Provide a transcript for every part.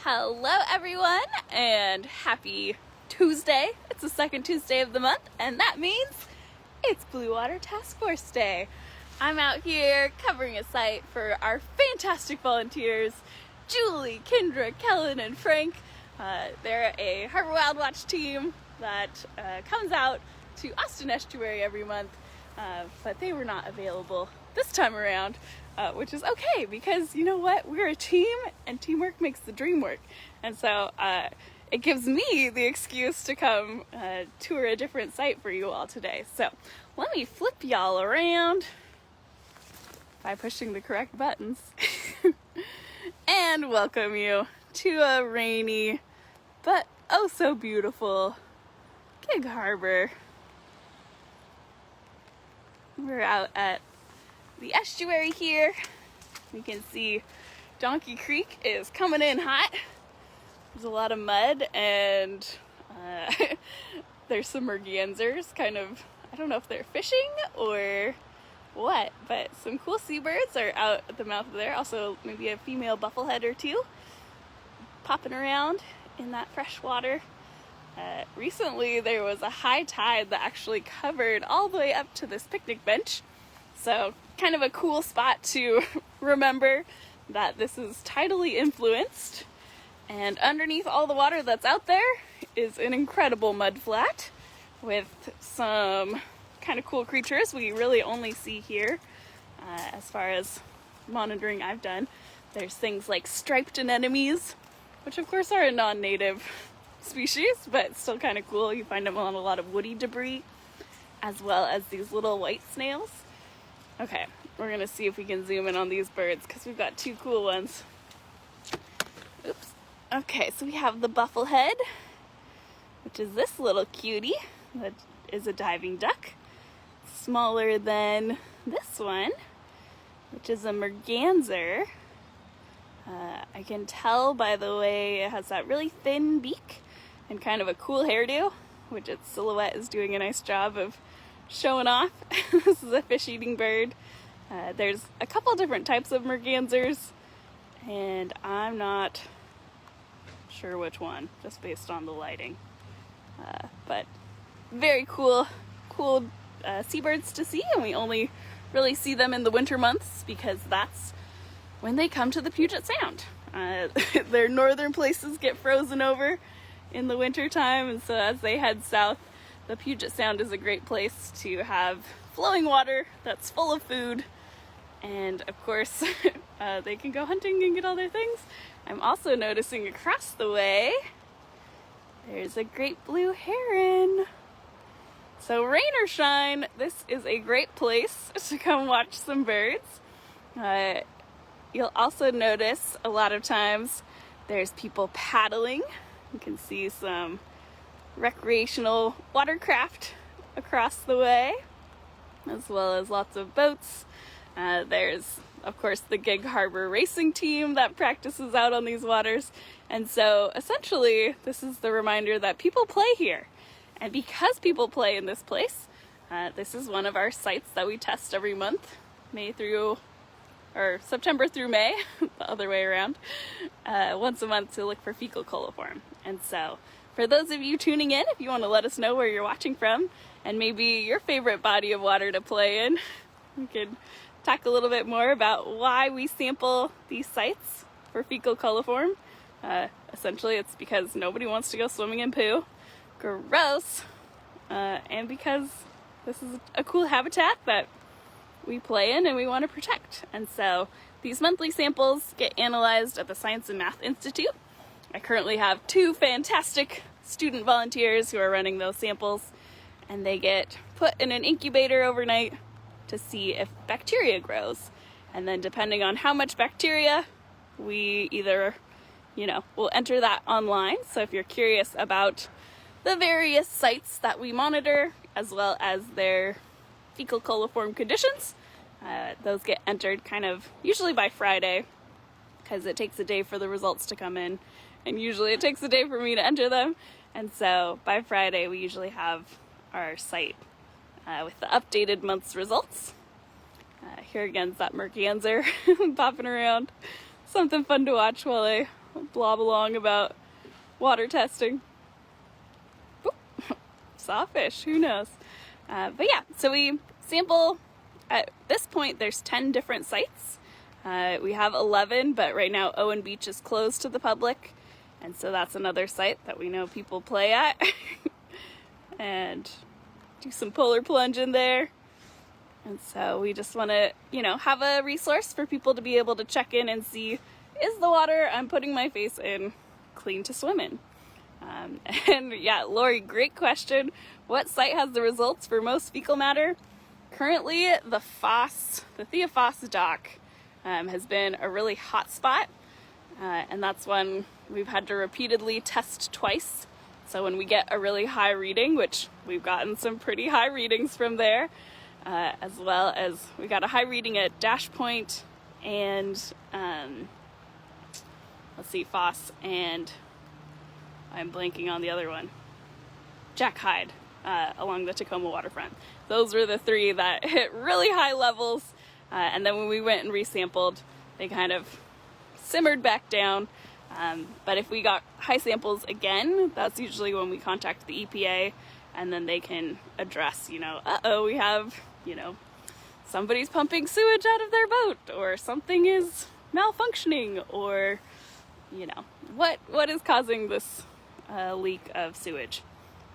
Hello everyone, and happy Tuesday. It's the second Tuesday of the month, and that means it's Blue Water Task Force Day. I'm out here covering a site for our fantastic volunteers, Julie, Kendra, Kellen, and Frank. They're a Harbor Wild Watch team that comes out to Austin Estuary every month, but they were not available this time around. Which is okay, because you know what? We're a team, and teamwork makes the dream work. And so it gives me the excuse to come tour a different site for you all today. So let me flip y'all around by pushing the correct buttons and welcome you to a rainy but oh so beautiful Gig Harbor. We're out at the estuary here. You can see Donkey Creek is coming in hot. There's a lot of mud, and there's some mergansers, kind of, I don't know if they're fishing or what, but some cool seabirds are out at the mouth of there. Also maybe a female bufflehead or two popping around in that fresh water. Recently there was a high tide that actually covered all the way up to this picnic bench. So kind of a cool spot to remember that this is tidally influenced. And underneath all the water that's out there is an incredible mud flat with some kind of cool creatures we really only see here. As far as monitoring I've done, there's things like striped anemones, which of course are a non-native species, but still kind of cool. You find them on a lot of woody debris, as well as these little white snails. Okay, we're gonna see if we can zoom in on these birds because we've got two cool ones. Oops. Okay, so we have the bufflehead, which is this little cutie that is a diving duck. Smaller than this one, which is a merganser. I can tell by the way it has that really thin beak and kind of a cool hairdo, which its silhouette is doing a nice job of showing off. This is a fish-eating bird. There's a couple different types of mergansers, and I'm not sure which one, just based on the lighting. But very cool seabirds to see, and we only really see them in the winter months because that's when they come to the Puget Sound. Their northern places get frozen over in the winter time, and so as they head south, the Puget Sound is a great place to have flowing water that's full of food, and of course they can go hunting and get all their things. I'm also noticing across the way there's a great blue heron. So rain or shine, this is a great place to come watch some birds. You'll also notice a lot of times there's people paddling. You can see some recreational watercraft across the way, as well as lots of boats. There's of course the Gig Harbor racing team that practices out on these waters, and so essentially this is the reminder that people play here. And because people play in this place, this is one of our sites that we test every month, September through May, the other way around, once a month to look for fecal coliform. And so for those of you tuning in, if you want to let us know where you're watching from and maybe your favorite body of water to play in, we could talk a little bit more about why we sample these sites for fecal coliform. Essentially it's because nobody wants to go swimming in poo. Gross. And because this is a cool habitat that we play in and we want to protect. And so these monthly samples get analyzed at the Science and Math Institute. I currently have two fantastic student volunteers who are running those samples, and they get put in an incubator overnight to see if bacteria grows. And then depending on how much bacteria, we either, we'll enter that online. So if you're curious about the various sites that we monitor, as well as their fecal coliform conditions, those get entered kind of usually by Friday, because it takes a day for the results to come in, and usually it takes a day for me to enter them. And so by Friday we usually have our site with the updated month's results. Here again is that merganser popping around. Something fun to watch while I blob along about water testing. Oop, saw a fish, who knows? But yeah, so we sample, at this point there's 10 different sites. We have 11, but right now Owen Beach is closed to the public, and so that's another site that we know people play at. And do some polar plunge in there. And so we just want to, you know, have a resource for people to be able to check in and see, is the water I'm putting my face in clean to swim in? And yeah, Lori, great question. What site has the results for most fecal matter? Currently, the Thea Foss dock has been a really hot spot, and that's one we've had to repeatedly test twice. So when we get a really high reading, which we've gotten some pretty high readings from there, as well as we got a high reading at Dash Point and let's see, Foss, and I'm blanking on the other one, Jack Hyde, along the Tacoma waterfront. Those were the three that hit really high levels, and then when we went and resampled, they kind of simmered back down. But if we got high samples again, that's usually when we contact the EPA, and then they can address, you know, we have, you know, somebody's pumping sewage out of their boat, or something is malfunctioning, or, you know, what is causing this leak of sewage.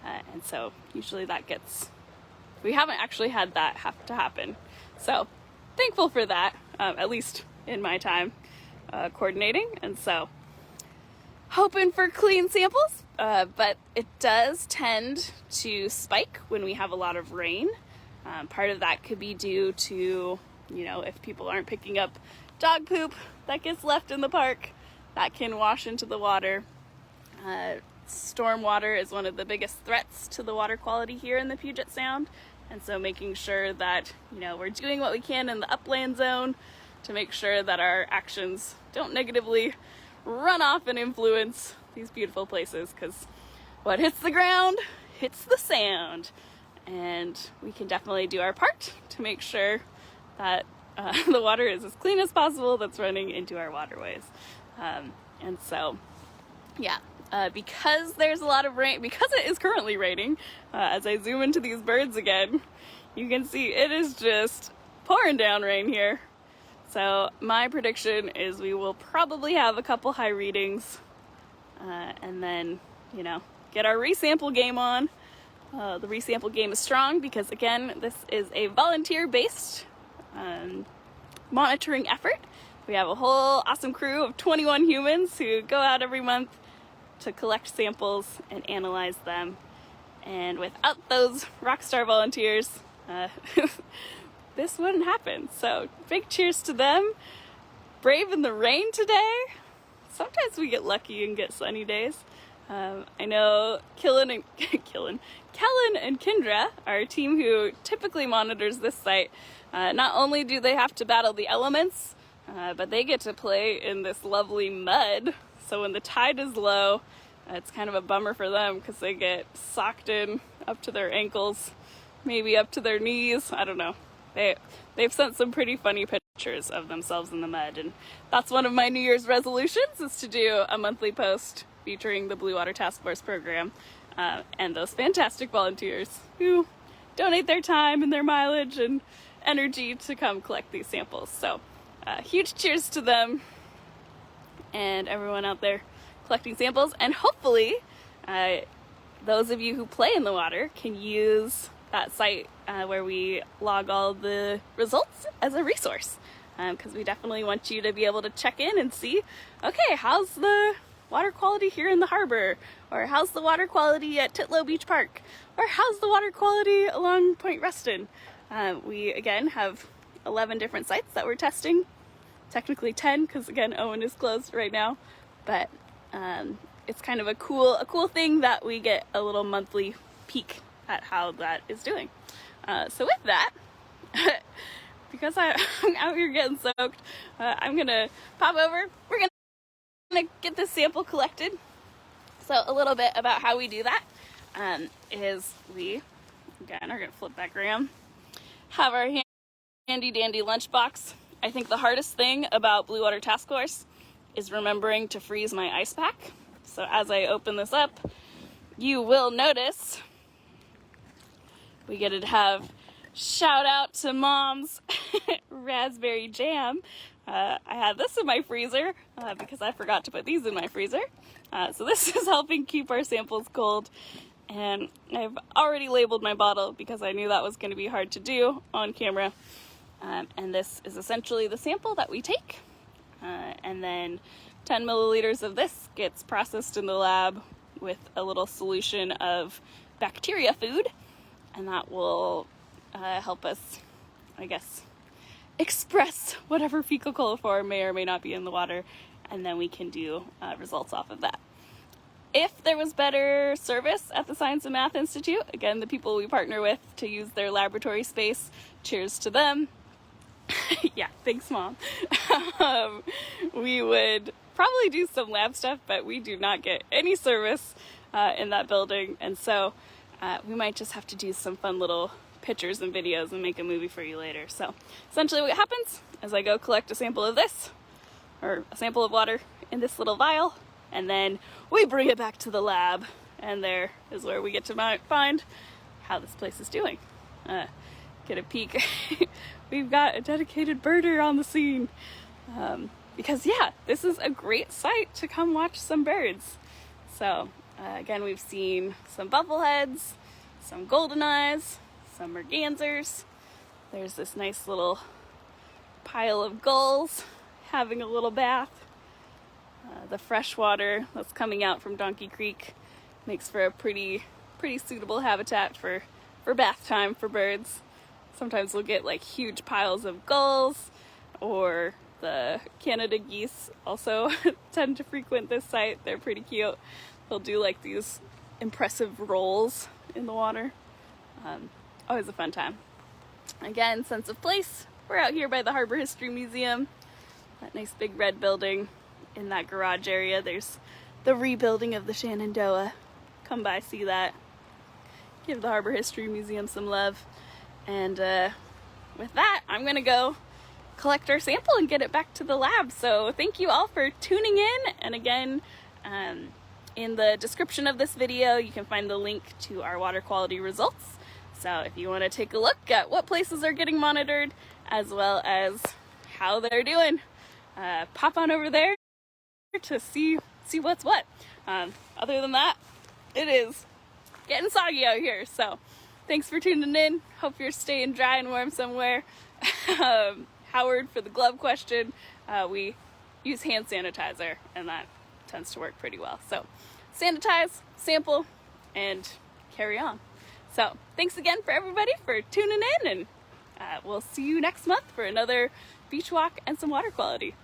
And so usually that we haven't actually had that have to happen. So thankful for that, at least in my time coordinating. And so hoping for clean samples, but it does tend to spike when we have a lot of rain. Part of that could be due to, you know, if people aren't picking up dog poop that gets left in the park, that can wash into the water. Storm water is one of the biggest threats to the water quality here in the Puget Sound, and so making sure that, you know, we're doing what we can in the upland zone to make sure that our actions don't negatively run off and influence these beautiful places, because what hits the ground hits the sound, and we can definitely do our part to make sure that the water is as clean as possible that's running into our waterways. And so yeah, because there's a lot of rain, because it is currently raining, as I zoom into these birds again, you can see it is just pouring down rain here. So my prediction is we will probably have a couple high readings, and then, you know, get our resample game on. The resample game is strong because, again, this is a volunteer-based monitoring effort. We have a whole awesome crew of 21 humans who go out every month to collect samples and analyze them. And without those rockstar volunteers, this wouldn't happen. So big cheers to them. Brave in the rain today. Sometimes we get lucky and get sunny days. I know Kellen and Kendra, our team who typically monitors this site, not only do they have to battle the elements, but they get to play in this lovely mud. So when the tide is low, it's kind of a bummer for them because they get socked in up to their ankles, maybe up to their knees. I don't know. They've sent some pretty funny pictures of themselves in the mud, and that's one of my New Year's resolutions, is to do a monthly post featuring the Blue Water Task Force program and those fantastic volunteers who donate their time and their mileage and energy to come collect these samples. So huge cheers to them and everyone out there collecting samples, and hopefully those of you who play in the water can use that site where we log all the results as a resource, because we definitely want you to be able to check in and see, okay, how's the water quality here in the harbor, or how's the water quality at Titlow Beach Park, or how's the water quality along Point Reston. We again have 11 different sites that we're testing, technically 10 because again Owen is closed right now, but it's kind of a cool thing that we get a little monthly peek at how that is doing. So with that, because I'm out here getting soaked, I'm gonna pop over. We're gonna get this sample collected. So a little bit about how we do that is we, again, are gonna flip back around, have our handy dandy lunchbox. I think the hardest thing about Blue Water Task Force is remembering to freeze my ice pack. So as I open this up, you will notice we get to have shout out to Mom's raspberry jam. I had this in my freezer because I forgot to put these in my freezer. So this is helping keep our samples cold. And I've already labeled my bottle because I knew that was going to be hard to do on camera. And this is essentially the sample that we take. And then 10 milliliters of this gets processed in the lab with a little solution of bacteria food. And that will help us, I guess, express whatever fecal coliform may or may not be in the water. And then we can do results off of that. If there was better service at the Science and Math Institute, again, the people we partner with to use their laboratory space, cheers to them. Yeah, thanks, Mom. We would probably do some lab stuff, but we do not get any service in that building. And so we might just have to do some fun little pictures and videos and make a movie for you later. So essentially what happens is I go collect a sample of this, or a sample of water in this little vial, and then we bring it back to the lab, and there is where we get to find how this place is doing. Get a peek. We've got a dedicated birder on the scene. Because yeah, this is a great site to come watch some birds. So again, we've seen some bubbleheads, some golden eyes, some mergansers. There's this nice little pile of gulls having a little bath. The fresh water that's coming out from Donkey Creek makes for a pretty suitable habitat for bath time for birds. Sometimes we'll get like huge piles of gulls, or the Canada geese also tend to frequent this site. They're pretty cute. They'll do like these impressive rolls in the water. Always a fun time. Again, sense of place. We're out here by the Harbor History Museum. That nice big red building. In that garage area, there's the rebuilding of the Shenandoah. Come by, see that. Give the Harbor History Museum some love. And with that, I'm gonna go collect our sample and get it back to the lab. So thank you all for tuning in. And again, in the description of this video, you can find the link to our water quality results. So if you want to take a look at what places are getting monitored, as well as how they're doing, pop on over there to see what's what. Other than that, it is getting soggy out here. So thanks for tuning in. Hope you're staying dry and warm somewhere. Howard, for the glove question, we use hand sanitizer, and that tends to work pretty well. So sanitize, sample, and carry on. So thanks again for everybody for tuning in, and we'll see you next month for another beach walk and some water quality.